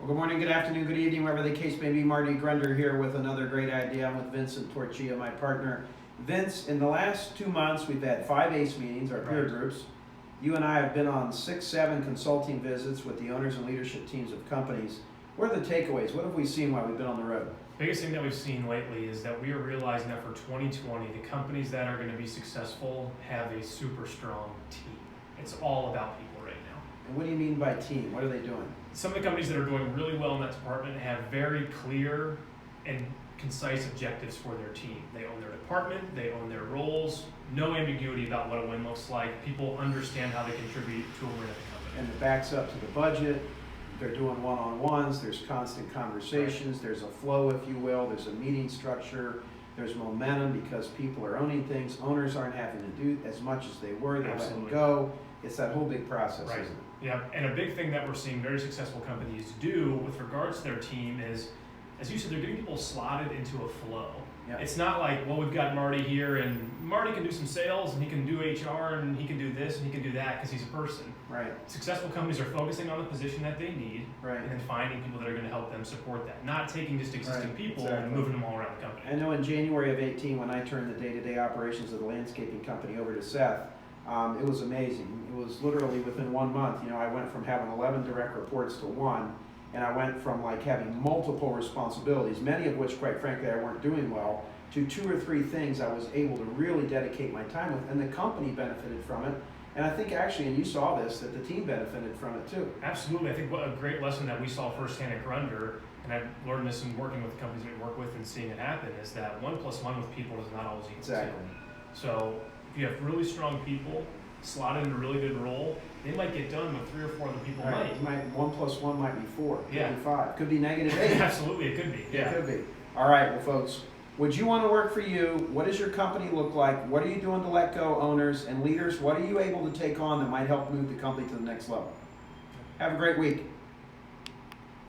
Well, good morning, good afternoon, good evening, wherever the case may be. Marty Grunder here with another great idea. I'm with Vincent Torchia, my partner. Vince, in the last 2 months, we've had 5 ACE meetings, our peer groups. You and I have been on 6, 7 consulting visits with the owners and leadership teams of companies. What are the takeaways? What have we seen while we've been on the road? Biggest thing that we've seen lately is that we are realizing that for 2020, the companies that are going to be successful have a super strong team. It's all about people right now. And what do you mean by team? What are they doing? Some of the companies that are doing really well in that department have very clear and concise objectives for their team. They own their department, they own their roles, no ambiguity about what a win looks like. People understand how they contribute to a win at the company. And it backs up to the budget. They're doing one-on-ones, there's constant conversations, there's a flow, if you will, there's a meeting structure, there's momentum because people are owning things. Owners aren't having to do as much as they were, they're letting go. It's that whole big process, isn't it? Yeah, and a big thing that we're seeing very successful companies do with regards to their team is, as you said, they're getting people slotted into a flow. Yep. It's not like, well, we've got Marty here, and Marty can do some sales, and he can do HR, and he can do this, and he can do that, because he's a person. Right. Successful companies are focusing on the position that they need, right, and then finding people that are going to help them support that. Not taking just existing people and moving them all around the company. I know in January of 18, when I turned the day-to-day operations of the landscaping company over to Seth, it was amazing. It was literally within 1 month. You know, I went from having 11 direct reports to 1. And I went from like having multiple responsibilities, many of which, quite frankly, I weren't doing well, to 2 or 3 things I was able to really dedicate my time with, and the company benefited from it. And I think actually, and you saw this, that the team benefited from it too. Absolutely. I think what a great lesson that we saw firsthand at Grunder, and I've learned this in working with the companies we work with and seeing it happen, is that 1 + 1 with people does not always equal 2. Exactly. So if you have really strong people slotted in a really good role, they might get done with 3 or 4 other people. Right. 1 + 1 might be 4, could yeah. be 5, could be -8. Absolutely, it could be. Yeah. It could be. All right, well, folks, would you want to work for you? What does your company look like? What are you doing to let go, owners and leaders? What are you able to take on that might help move the company to the next level? Have a great week.